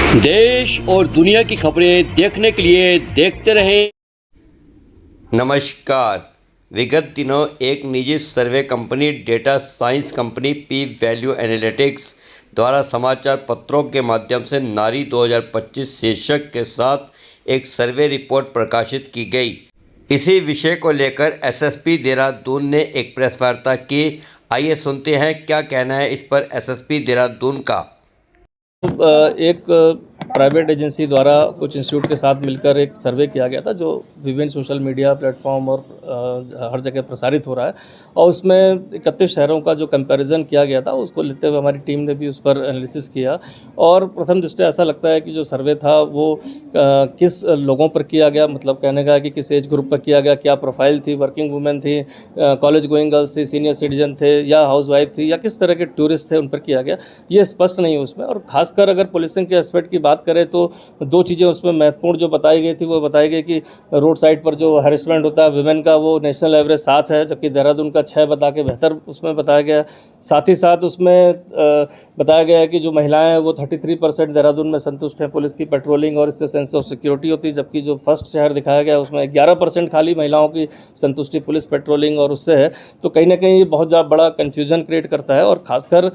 देश और दुनिया की खबरें देखने के लिए देखते रहें। नमस्कार। विगत दिनों एक निजी survey company data science company P value analytics द्वारा समाचार पत्रों के माध्यम से नारी 2025 शीर्षक के साथ एक सर्वे रिपोर्ट प्रकाशित की गई। इसी विषय को लेकर एसएसपी देहरादून ने एक प्रेस वार्ता की। आइए सुनते हैं क्या कहना है इस पर एसएसपी देहरादून का। एक प्राइवेट एजेंसी द्वारा कुछ इंस्टीट्यूट के साथ मिलकर एक सर्वे किया गया था जो विभिन्न सोशल मीडिया प्लेटफॉर्म और हर जगह प्रसारित हो रहा है, और उसमें 31 शहरों का जो कंपैरिजन किया गया था उसको लेते हुए हमारी टीम ने भी उस पर एनालिसिस किया। और प्रथम दृष्टया ऐसा लगता है कि जो सर्वे था वो किस लोगों पर किया गया, मतलब कहने का है कि किस एज ग्रुप पर किया गया, क्या प्रोफाइल थी, वर्किंग वुमेन थी, कॉलेज गोइंग गर्ल्स थी, सीनियर सिटीजन थे या हाउस वाइफ थी, या किस तरह के टूरिस्ट थे उन पर किया गया, ये स्पष्ट नहीं है उसमें। और खासकर अगर पुलिसिंग के एस्पेक्ट की बात करें तो दो चीज़ें उसमें महत्वपूर्ण जो बताई गई थी वो बताई गई कि रोड साइड पर जो हैरेसमेंट होता है विमेन का वो नेशनल एवरेज 7 है, जबकि देहरादून का 6 बता के बेहतर उसमें बताया गया। साथ ही साथ उसमें बताया गया है कि जो महिलाएं हैं वो 33% देहरादून में संतुष्ट हैं पुलिस की पेट्रोलिंग और इससे सेंस ऑफ सिक्योरिटी होती है, जबकि जो फर्स्ट शहर दिखाया गया उसमें 11% खाली महिलाओं की संतुष्टि पुलिस पेट्रोलिंग और उससे है। तो कहीं ना कहीं ये बहुत ज़्यादा बड़ा कन्फ्यूजन क्रिएट करता है। और ख़ासकर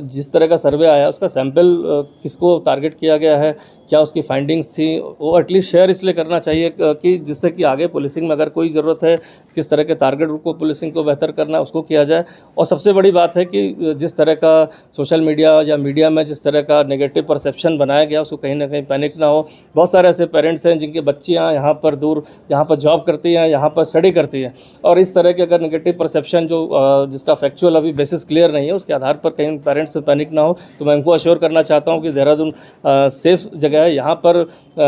जिस तरह का सर्वे आया उसका सैंपल किसको टारगेट किया गया है, क्या उसकी फाइंडिंग्स थी, वो एटलीस्ट शेयर इसलिए करना चाहिए कि जिससे कि आगे पुलिसिंग में अगर कोई ज़रूरत है किस तरह के टारगेट को पुलिसिंग को बेहतर करना है उसको किया जाए। और सबसे बड़ी बात है कि जिस तरह का सोशल मीडिया या मीडिया में जिस तरह का नेगेटिव परसेप्शन बनाया गया उसको कहीं ना कहीं पैनिक ना हो। बहुत सारे ऐसे पेरेंट्स हैं जिनकी बच्चियाँ यहाँ पर दूर यहाँ पर जॉब करती हैं, यहाँ पर स्टडी करती हैं, और इस तरह के अगर नेगेटिव परसेप्शन जो जिसका फैक्चुअल अभी बेसिस क्लियर नहीं है उसके आधार पर कहीं पेरेंट्स में पैनिक ना हो। तो मैं उनको अश्योर करना चाहता हूँ कि देहरादून सेफ जगह है। यहाँ पर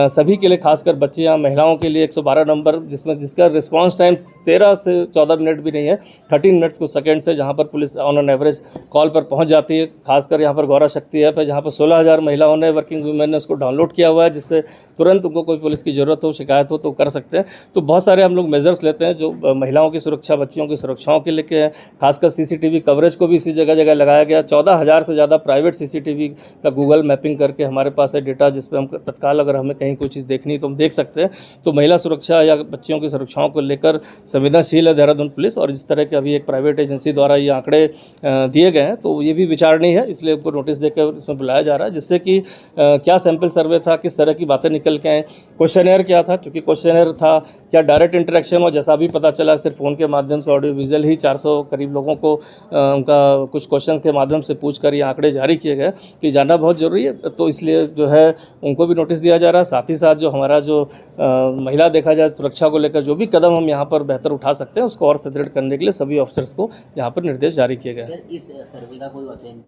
सभी के लिए, खासकर बच्चियाँ महिलाओं के लिए 112 नंबर जिसका रिस्पांस टाइम 13 से 14 मिनट भी नहीं है, 13 मिनट्स कुछ सेकेंड से जहाँ पर police on an average call पर पहुँच जाती है। खासकर यहाँ पर गौरा शक्ति ऐप है जहाँ पर 16,000 महिलाओं ने, वर्किंग वुमेन ने उसको डाउनलोड किया हुआ है, जिससे तुरंत उनको कोई पुलिस की ज़रूरत हो, शिकायत हो तो कर सकते हैं। तो बहुत सारे हम लोग मेजर्स लेते हैं जो महिलाओं की सुरक्षा, बच्चियों की सुरक्षाओं के लेके है। खासकर CCTV कवरेज को भी इसी जगह जगह लगाया गया। 14,000 से ज़्यादा प्राइवेट CCTV का गूगल मैपिंग करके हमारे पास है डेटा, जिस पर हम तत्काल अगर हमें कहीं कोई चीज़ देखनी तो हम देख सकते हैं। तो महिला सुरक्षा या बच्चियों की सुरक्षाओं को लेकर संवेदनशील है देहरादून पुलिस। और जिस तरह के अभी एक प्राइवेट एजेंसी द्वारा ये आंकड़े दिए गए हैं तो ये भी विचारणीय है, इसलिए उनको नोटिस देकर इसमें बुलाया जा रहा है, जिससे कि क्या सैंपल सर्वे था, किस तरह की बातें निकल के आए, क्वेश्चनर क्या था, क्योंकि क्वेश्चनर था, क्या डायरेक्ट इंटरेक्शन हो, जैसा अभी पता चला सिर्फ फ़ोन के माध्यम से ऑडियो विजुअल ही 400 करीब लोगों को उनका कुछ क्वेश्चन के माध्यम से पूछ कर ये आंकड़े जारी किए गए। तो ये जानना बहुत ज़रूरी है, तो इसलिए जो है उनको भी नोटिस दिया जा रहा है। साथ ही साथ जो हमारा जो महिला देखा जाए सुरक्षा को लेकर जो भी कदम हम यहाँ पर बेहतर उठा सकते हैं उसको और सुदृढ़ करने के लिए सभी ऑफिसर्स को यहाँ पर निर्देश जारी किए गए हैं। इस सर्वे का कोई वचन।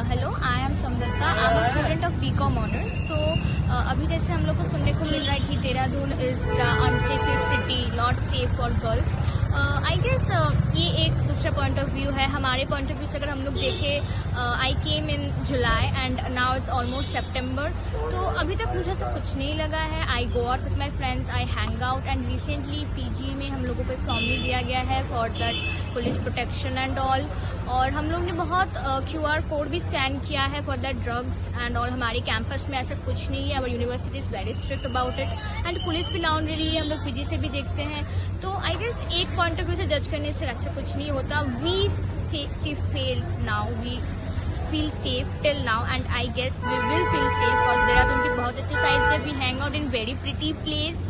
Hello, I am Samriddha, I am a student of BCom honours. So अभी जैसे हम लोग को सुनने को मिल रहा है कि Dehradun is the unsafest city, not safe for girls. I guess ये एक दूसरा पॉइंट ऑफ व्यू है। हमारे पॉइंट ऑफ व्यू से अगर हम लोग देखें, I came in July and now it's almost September, तो अभी तक मुझे ऐसा कुछ नहीं लगा है। I go out with my friends, I hang out, and recently PG में हम लोगों को एक फॉर्म भी दिया गया है for that police protection and all. और हम लोग ने बहुत QR कोड भी स्कैन किया है for that drugs and all. हमारे कैंपस में ऐसा कुछ नहीं है, our university is very strict about it, and police भी लाउंड रही है, हम लोग PG से भी देखते हैं। तो आई गेस एक पॉइंट ऑफ व्यू से जज करने से अच्छा कुछ नहीं होता। We fail now, we feel safe till now, and I guess we will feel safe because Dehradun की बहुत अच्छी साइड है। We hang out in very pretty place,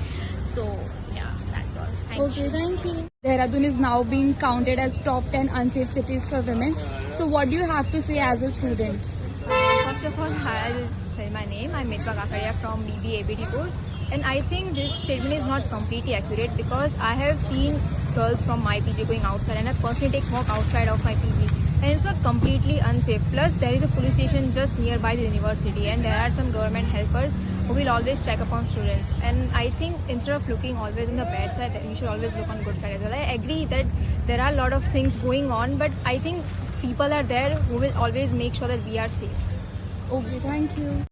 so yeah, that's all. Thank you. Dehradun is now being counted as top 10 unsafe cities for women. So what do you have to say as a student? First of all, I'll say my name. I'm Mitwa Kakaria from BBABD course. And I think this statement is not completely accurate because I have seen girls from my PG going outside, and I personally take walk outside of my PG. And it's not completely unsafe. Plus, there is a police station just nearby the university, and there are some government helpers who will always check upon students. And I think instead of looking always on the bad side, that we should always look on good side as well. I agree that there are a lot of things going on, but I think people are there who will always make sure that we are safe. Okay, thank you.